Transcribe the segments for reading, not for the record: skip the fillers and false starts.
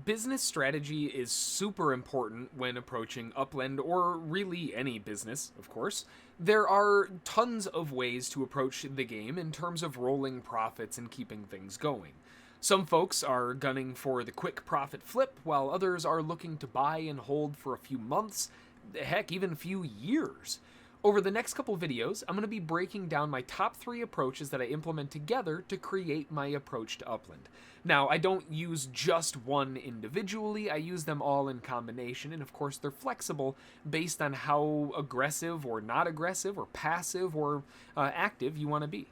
Business strategy is super important when approaching Upland, or really any business, of course. There are tons of ways to approach the game in terms of rolling profits and keeping things going. Some folks are gunning for the quick profit flip, while others are looking to buy and hold for a few months, heck, even a few years. Over the next couple videos, I'm going to be breaking down my top 3 approaches that I implement together to create my approach to Upland. Now, I don't use just one individually, I use them all in combination, and of course they're flexible based on how aggressive or not aggressive or passive or active you want to be.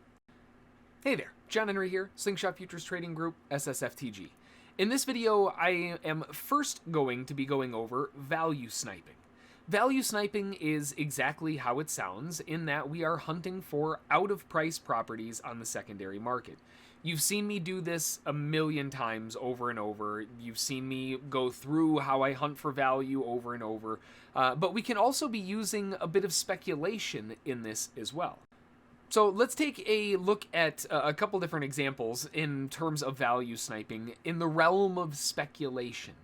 Hey there, John Henry here, Slingshot Futures Trading Group, SSFTG. In this video, I am first going to be going over value sniping. Value sniping is exactly how it sounds, in that we are hunting for out-of-price properties on the secondary market. You've seen me do this a million times over and over. You've seen me go through how I hunt for value over and over. But we can also be using a bit of speculation in this as well. So let's take a look at a couple different examples in terms of value sniping in the realm of speculation.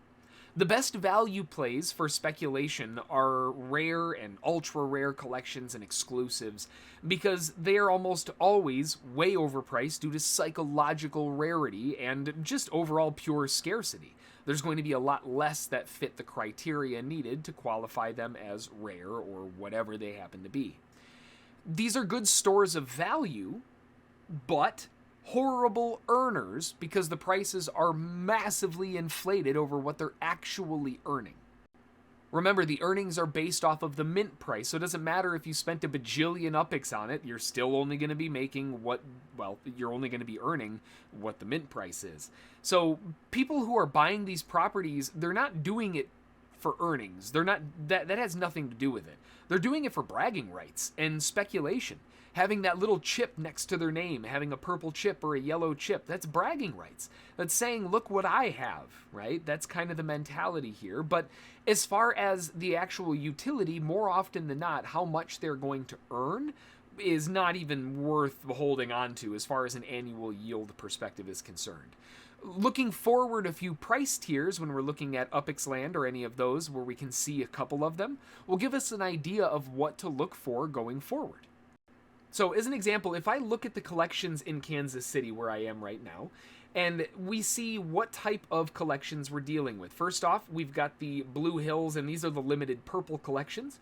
The best value plays for speculation are rare and ultra rare collections and exclusives, because they are almost always way overpriced due to psychological rarity and just overall pure scarcity. There's going to be a lot less that fit the criteria needed to qualify them as rare or whatever they happen to be. These are good stores of value, but horrible earners because the prices are massively inflated over what they're actually earning. Remember, the earnings are based off of the mint price, so it doesn't matter if you spent a bajillion UPIX on it, you're still only going to be making you're only going to be earning what the mint price is. So people who are buying these properties, they're not doing it for earnings. That has nothing to do with it. They're doing it for bragging rights and speculation. Having that little chip next to their name, having a purple chip or a yellow chip, that's bragging rights. That's saying, look what I have, right? That's kind of the mentality here. But as far as the actual utility, more often than not, how much they're going to earn is not even worth holding on to as far as an annual yield perspective is concerned. Looking forward a few price tiers when we're looking at UPIX land or any of those where we can see a couple of them will give us an idea of what to look for going forward. So as an example, if I look at the collections in Kansas City where I am right now, and we see what type of collections we're dealing with. First off, we've got the Blue Hills, and these are the limited purple collections.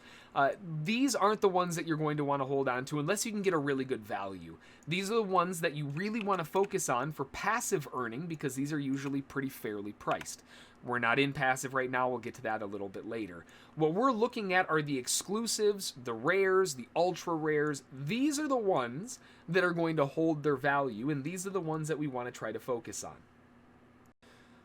These aren't the ones that you're going to want to hold on to unless you can get a really good value. These are the ones that you really want to focus on for passive earning because these are usually pretty fairly priced. We're not in passive right now, we'll get to that a little bit later. What we're looking at are the exclusives, the rares, the ultra rares. These are the ones that are going to hold their value, and these are the ones that we want to try to focus on.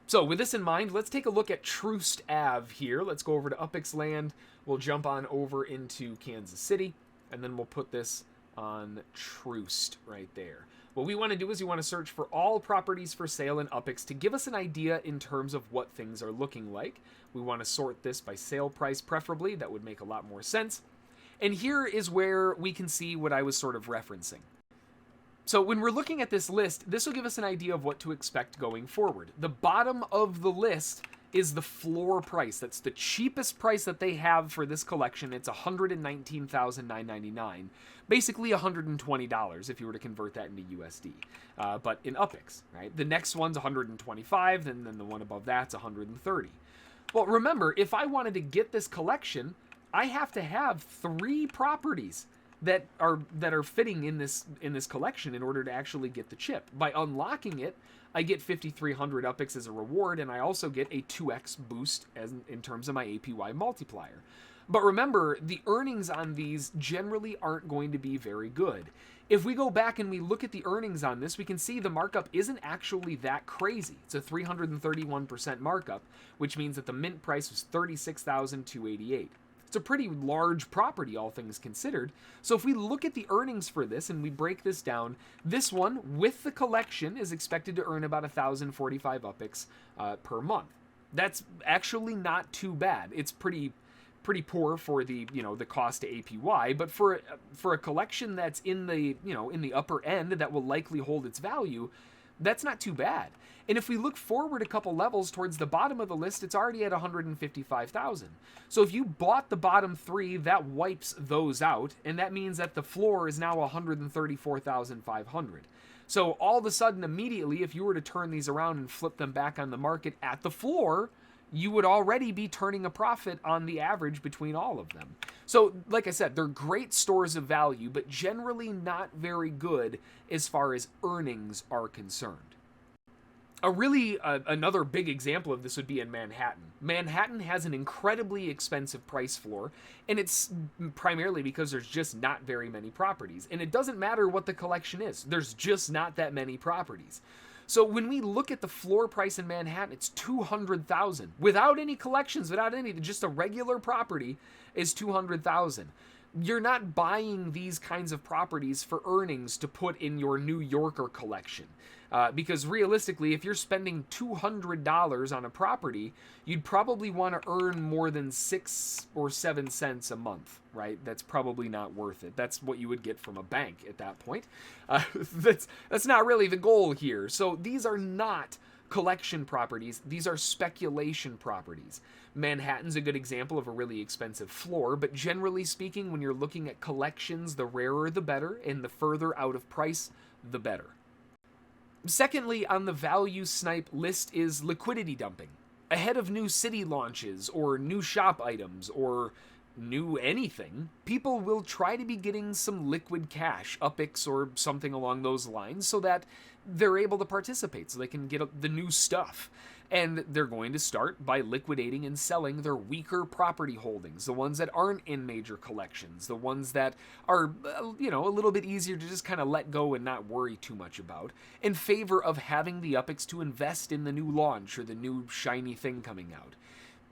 So with this in mind, let's take a look at Troost Ave here. Let's go over to UPIX land. We'll jump on over into Kansas City, and then we'll put this on Troost right there. What we want to do is we want to search for all properties for sale in UPIX to give us an idea in terms of what things are looking like. We want to sort this by sale price preferably. That would make a lot more sense. And here is where we can see what I was sort of referencing. So when we're looking at this list, this will give us an idea of what to expect going forward. The bottom of the list is the floor price. That's the cheapest price that they have for this collection. It's $119,999. Basically $120 if you were to convert that into USD. But in UPIX, right? The next one's $125, and then the one above that's $130. Well, remember, if I wanted to get this collection, I have to have 3 properties that are fitting in this collection in order to actually get the chip. By unlocking it, I get 5,300 UPIX as a reward, and I also get a 2x boost in terms of my APY multiplier. But remember, the earnings on these generally aren't going to be very good. If we go back and we look at the earnings on this, we can see the markup isn't actually that crazy. It's a 331% markup, which means that the mint price was $36,288. It's a pretty large property, all things considered. So if we look at the earnings for this and we break this down, this one with the collection is expected to earn about 1,045 UPIX per month. That's actually not too bad. It's pretty poor for the the cost to APY, but for a collection that's in the in the upper end that will likely hold its value, That's not too bad. And if we look forward a couple levels towards the bottom of the list, it's already at 155,000. So if you bought the bottom 3, that wipes those out, and that means that the floor is now 134,500. So all of a sudden, immediately, if you were to turn these around and flip them back on the market at the floor, you would already be turning a profit on the average between all of them. So, like I said, they're great stores of value, but generally not very good as far as earnings are concerned. Another big example of this would be in Manhattan. Manhattan has an incredibly expensive price floor, and it's primarily because there's just not very many properties. And it doesn't matter what the collection is. There's just not that many properties. So when we look at the floor price in Manhattan, it's $200,000. Without any collections, without any, just a regular property is $200,000. You're not buying these kinds of properties for earnings to put in your New Yorker collection. Because realistically, if you're spending $200 on a property, you'd probably want to earn more than 6 or 7 cents a month, right? That's probably not worth it. That's what you would get from a bank at that point. That's not really the goal here. So these are not collection properties. These are speculation properties. Manhattan's a good example of a really expensive floor, but generally speaking, when you're looking at collections, the rarer the better, and the further out of price, the better. Secondly, on the value snipe list is liquidity dumping. Ahead of new city launches, or new shop items, or new anything, people will try to be getting some liquid cash, UPX or something along those lines, so that they're able to participate, so they can get the new stuff. And they're going to start by liquidating and selling their weaker property holdings, the ones that aren't in major collections, the ones that are, a little bit easier to just kind of let go and not worry too much about, in favor of having the UPX to invest in the new launch or the new shiny thing coming out.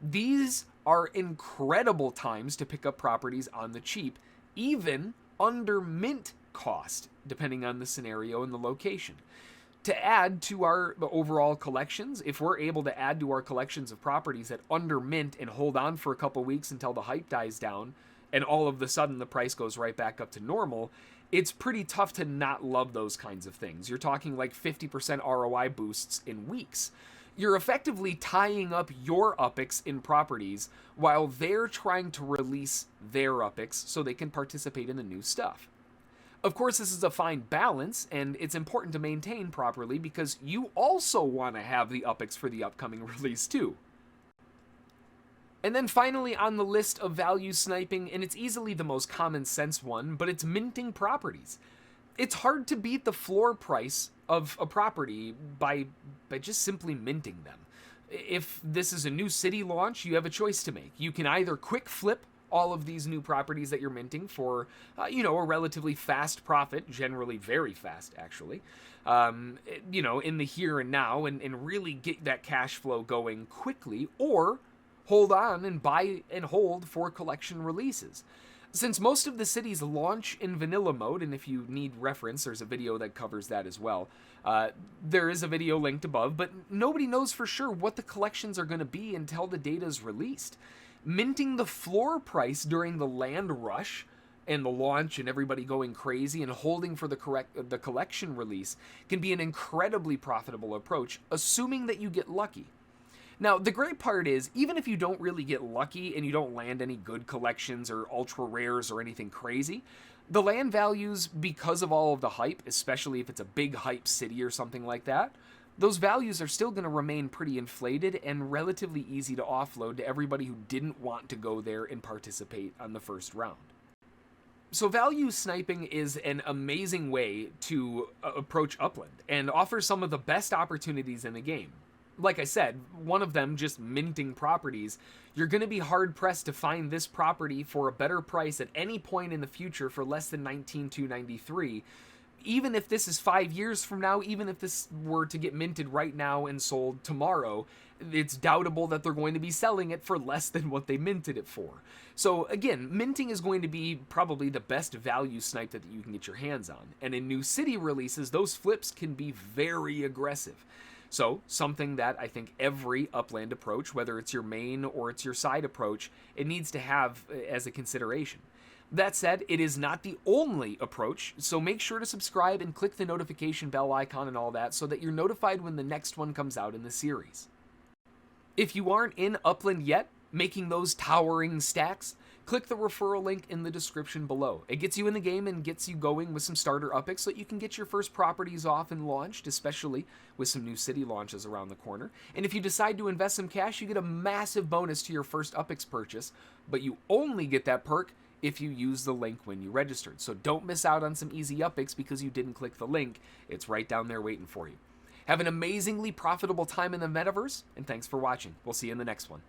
These are incredible times to pick up properties on the cheap, even under mint cost, depending on the scenario and the location. To add to our overall collections, if we're able to add to our collections of properties at under mint and hold on for a couple weeks until the hype dies down, and all of a sudden the price goes right back up to normal, it's pretty tough to not love those kinds of things. You're talking like 50% ROI boosts in weeks. You're effectively tying up your UPX in properties while they're trying to release their UPX so they can participate in the new stuff. Of course, this is a fine balance, and it's important to maintain properly because you also want to have the UPX for the upcoming release too. And then finally on the list of value sniping, and it's easily the most common sense one, but it's minting properties. It's hard to beat the floor price of a property by just simply minting them. If this is a new city launch, you have a choice to make. You can either quick flip all of these new properties that you're minting for, a relatively fast profit, generally very fast, actually, in the here and now, and really get that cash flow going quickly, or hold on and buy and hold for collection releases. Since most of the cities launch in vanilla mode, and if you need reference, there's a video that covers that as well. There is a video linked above, but nobody knows for sure what the collections are going to be until the data is released. Minting the floor price during the land rush and the launch and everybody going crazy and holding for the collection release can be an incredibly profitable approach, assuming that you get lucky. Now, the great part is, even if you don't really get lucky and you don't land any good collections or ultra rares or anything crazy, the land values, because of all of the hype, especially if it's a big hype city or something like that, those values are still going to remain pretty inflated and relatively easy to offload to everybody who didn't want to go there and participate on the first round. So value sniping is an amazing way to approach Upland and offers some of the best opportunities in the game. Like I said, one of them, just minting properties, you're going to be hard-pressed to find this property for a better price at any point in the future for less than $19,293. Even if this is 5 years from now, even if this were to get minted right now and sold tomorrow, it's doubtable that they're going to be selling it for less than what they minted it for. So again, minting is going to be probably the best value snipe that you can get your hands on. And in new city releases, those flips can be very aggressive. So something that I think every Upland approach, whether it's your main or it's your side approach, it needs to have as a consideration. That said, it is not the only approach, so make sure to subscribe and click the notification bell icon and all that so that you're notified when the next one comes out in the series. If you aren't in Upland yet, making those towering stacks, click the referral link in the description below. It gets you in the game and gets you going with some starter upicks so that you can get your first properties off and launched, especially with some new city launches around the corner. And if you decide to invest some cash, you get a massive bonus to your first upicks purchase, but you only get that perk if you use the link when you registered. So don't miss out on some easy upicks because you didn't click the link. It's right down there waiting for you. Have an amazingly profitable time in the metaverse, and thanks for watching. We'll see you in the next one.